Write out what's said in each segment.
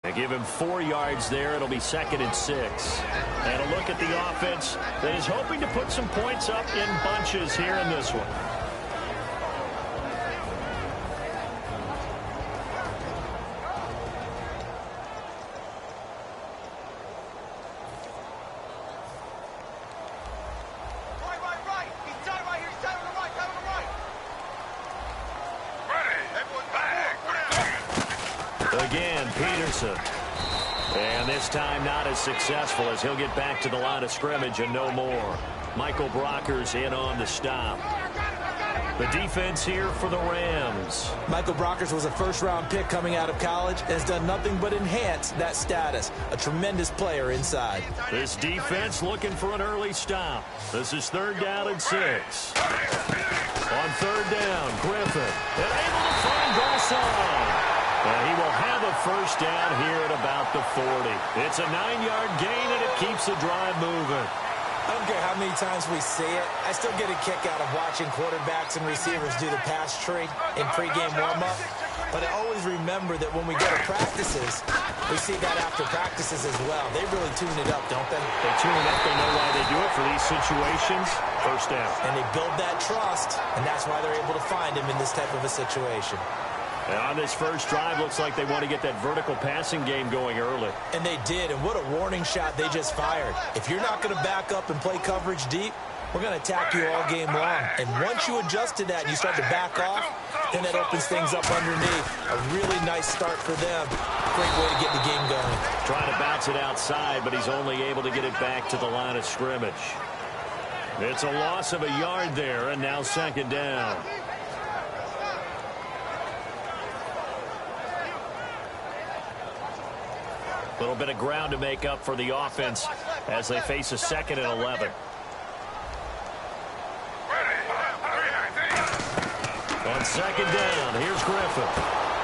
They give him 4 yards there. It'll be 2nd and 6. And a look at the offense that is hoping to put some points up in bunches here in this one. Again, Peterson. And this time not as successful as he'll get back to the line of scrimmage and no more. Michael Brockers in on the stop. The defense here for the Rams. Michael Brockers was a first-round pick coming out of college and has done nothing but enhance that status. A tremendous player inside. This defense looking for an early stop. This is 3rd down and 6. On 3rd down, Griffin. And able to find Garcon. And he will have a first down here at about the 40. It's a 9-yard gain, and it keeps the drive moving. I don't care how many times we see it. I still get a kick out of watching quarterbacks and receivers do the pass tree in pregame warm-up. But I always remember that when we go to practices, we see that after practices as well. They really tune it up, don't they? They tune it up. They know why they do it for these situations. First down. And they build that trust, and that's why they're able to find him in this type of a situation. And on this first drive, looks like they want to get that vertical passing game going early. And they did, and what a warning shot they just fired. If you're not going to back up and play coverage deep, we're going to attack you all game long. And once you adjust to that and you start to back off, then that opens things up underneath. A really nice start for them. Great way to get the game going. Trying to bounce it outside, but he's only able to get it back to the line of scrimmage. It's a loss of a yard there, and now 2nd down. A little bit of ground to make up for the offense as they face a 2nd and 11. On 2nd down, here's Griffin.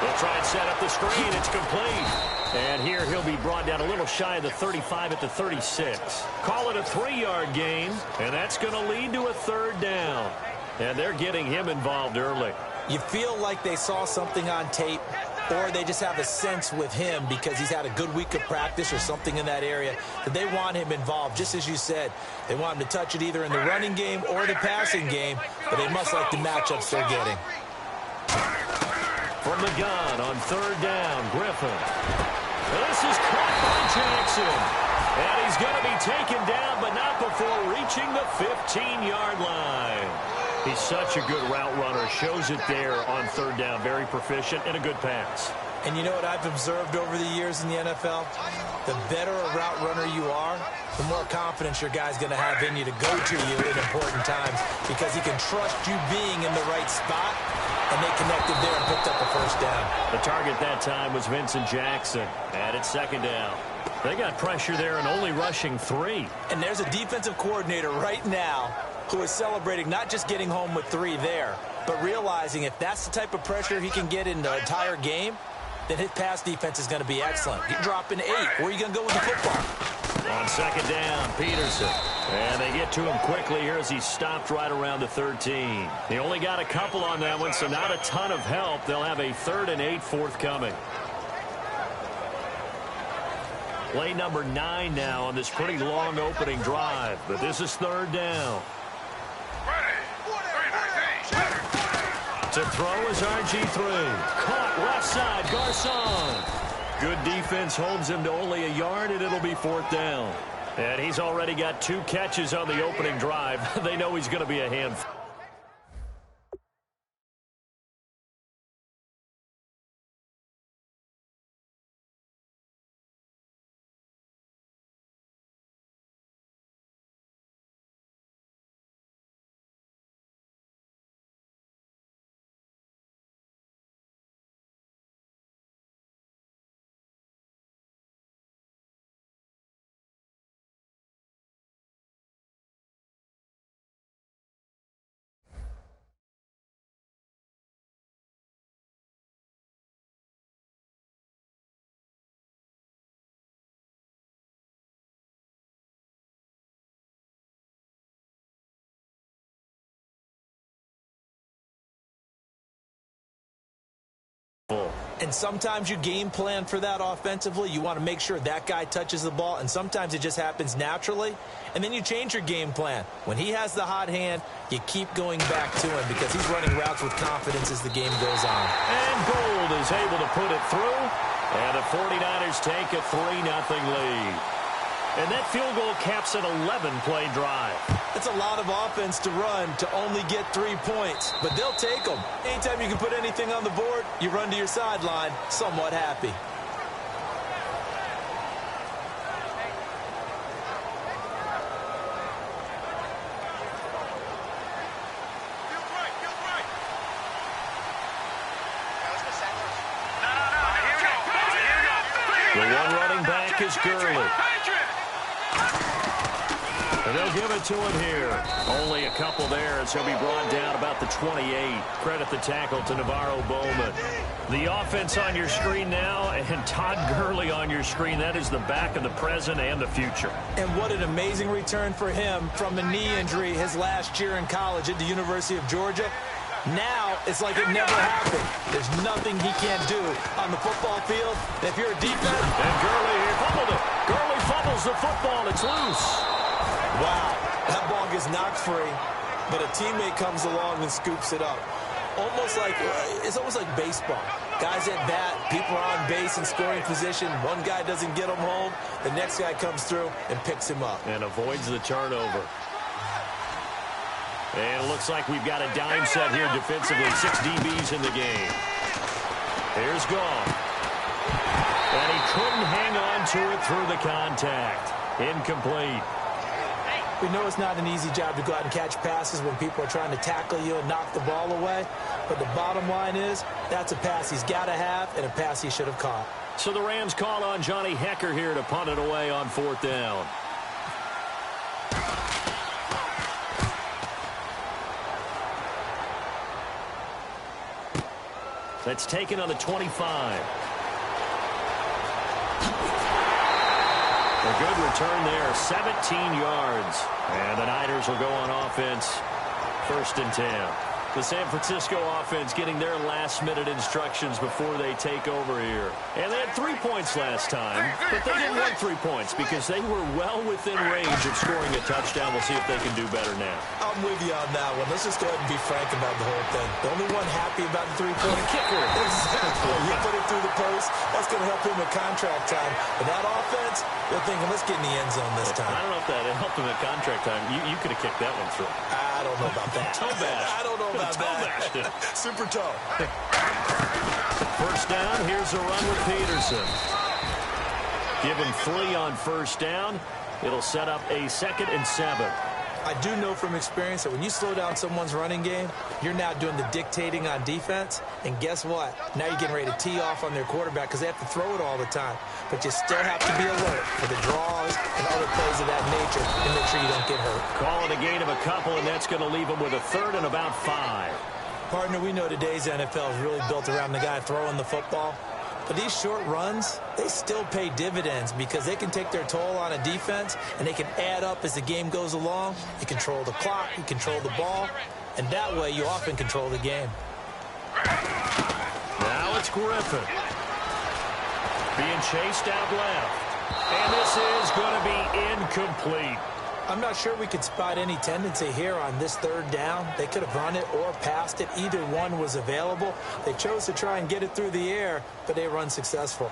He'll try and set up the screen. It's complete. And here he'll be brought down a little shy of the 35 at the 36. Call it a 3-yard gain, and that's going to lead to a 3rd down. And they're getting him involved early. You feel like they saw something on tape, or they just have a sense with him because he's had a good week of practice or something in that area that they want him involved. Just as you said, they want him to touch it either in the running game or the passing game, but they must like the matchups they're getting. From the gun on 3rd down, Griffin. This is caught by Jackson. And he's going to be taken down, but not before reaching the 15-yard line. He's such a good route runner. Shows it there on 3rd down. Very proficient and a good pass. And you know what I've observed over the years in the NFL? The better a route runner you are, the more confidence your guy's going to have in you to go to you in important times because he can trust you being in the right spot, and they connected there and picked up the first down. The target that time was Vincent Jackson. And it's 2nd down. They got pressure there and only rushing 3. And there's a defensive coordinator right now who is celebrating not just getting home with 3 there, but realizing if that's the type of pressure he can get in the entire game, then his pass defense is going to be excellent. You're dropping 8. Where are you going to go with the football? On 2nd down, Peterson. And they get to him quickly here as he stopped right around the 13. He only got a couple on that one, so not a ton of help. They'll have a 3rd and 8 forthcoming. Play number 9 now on this pretty long opening drive, but this is 3rd down. To throw is RG3. Caught left side, Garcon. Good defense holds him to only a yard, and it'll be 4th down. And he's already got 2 catches on the opening drive. They know he's going to be a handful. And sometimes you game plan for that offensively. You want to make sure that guy touches the ball, and sometimes it just happens naturally. And then you change your game plan. When he has the hot hand, you keep going back to him because he's running routes with confidence as the game goes on. And Gould is able to put it through, and the 49ers take a 3-0 lead. And that field goal caps an 11-play drive. That's a lot of offense to run to only get 3 points, but they'll take them. Anytime you can put anything on the board, you run to your sideline somewhat happy. The one running back is Gurley. And they'll give it to him here. Only a couple there as he'll be brought down about the 28. Credit the tackle to Navarro Bowman. The offense on your screen now, and Todd Gurley on your screen. That is the back of the present and the future. And what an amazing return for him from a knee injury his last year in college at the University of Georgia. Now it's like it never happened. There's nothing he can't do on the football field. And if you're a defense... And Gurley fumbled it. Gurley fumbles the football. It's loose. Wow, that ball gets knocked free, but a teammate comes along and scoops it up. It's almost like baseball. Guys at bat, people are on base in scoring position. One guy doesn't get him home. The next guy comes through and picks him up. And avoids the turnover. And it looks like we've got a dime set here defensively. 6 DBs in the game. Here's Goff. And he couldn't hang on to it through the contact. Incomplete. We know it's not an easy job to go out and catch passes when people are trying to tackle you and knock the ball away. But the bottom line is, that's a pass he's got to have and a pass he should have caught. So the Rams call on Johnny Hekker here to punt it away on 4th down. That's taken on the 25. A good return there, 17 yards. And the Niners will go on offense, 1st and 10. The San Francisco offense getting their last-minute instructions before they take over here. And they had 3 points last time, but they didn't want 3 points because they were well within range of scoring a touchdown. We'll see if they can do better now. I'm with you on that one. Let's just go ahead and be frank about the whole thing. The only one happy about the three-point kicker. Exactly. He put it through the post. That's going to help him with contract time. But that offense, they're thinking, let's get in the end zone this time. I don't know if that helped him at contract time. You could have kicked that one through. I don't know about that. Toe bash. I don't know about that. Super toe. 1st down. Here's a run with Peterson. Give him 3 on 1st down. It'll set up a 2nd and 7. I do know from experience that when you slow down someone's running game, you're now doing the dictating on defense. And guess what? Now you're getting ready to tee off on their quarterback because they have to throw it all the time. But you still have to be alert for the draws and other plays of that nature and make sure you don't get hurt. Call it a gain of a couple, and that's going to leave them with a 3rd and about 5. Partner, we know today's NFL is really built around the guy throwing the football. But these short runs, they still pay dividends because they can take their toll on a defense and they can add up as the game goes along. You control the clock, you control the ball, and that way you often control the game. Now it's Griffin. Being chased out left. And this is going to be incomplete. I'm not sure we could spot any tendency here on this 3rd down. They could have run it or passed it. Either one was available. They chose to try and get it through the air, but they were unsuccessful.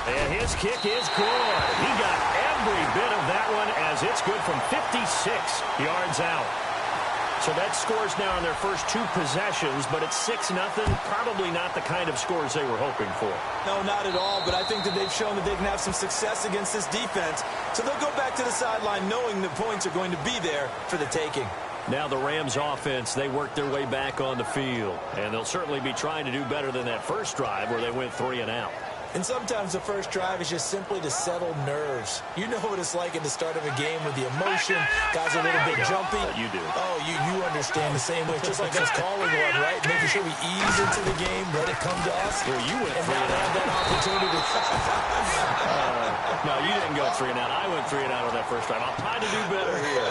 And his kick is good. He got every bit of that one as it's good from 56 yards out. So that scores now on their first 2 possessions, but it's 6-0. Probably not the kind of scores they were hoping for. No, not at all, but I think that they've shown that they can have some success against this defense. So they'll go back to the sideline knowing the points are going to be there for the taking. Now the Rams offense, they work their way back on the field. And they'll certainly be trying to do better than that first drive where they went 3 and out. And sometimes the first drive is just simply to settle nerves. You know what it's like at the start of a game with the emotion. Guys are a little bit jumpy. You do. Oh, you understand the same way. It's just like us calling one, right? Making sure we ease into the game, let it come to us. Well, you went and 3 now and have out. that opportunity. No, you didn't go 3 and out. I went 3 and out on that first drive. I'll try to do better here.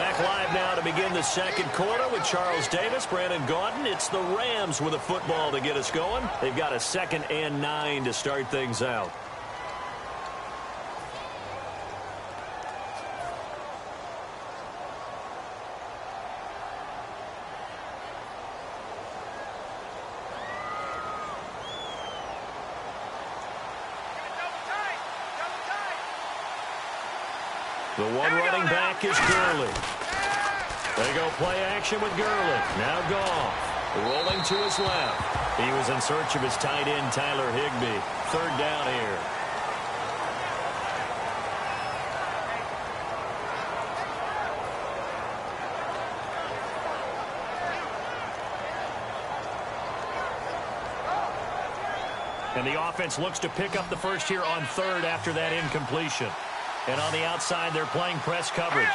Back live now to begin the second quarter with Charles Davis, Brandon Gaudin. It's the Rams with a football to get us going. They've got a 2nd and 9 to start things out. The one running back is Gurley. They go play action with Gurley. Now Goff rolling to his left. He was in search of his tight end, Tyler Higbee. 3rd down here. And the offense looks to pick up the first here on 3rd after that incompletion. And on the outside, they're playing press coverage.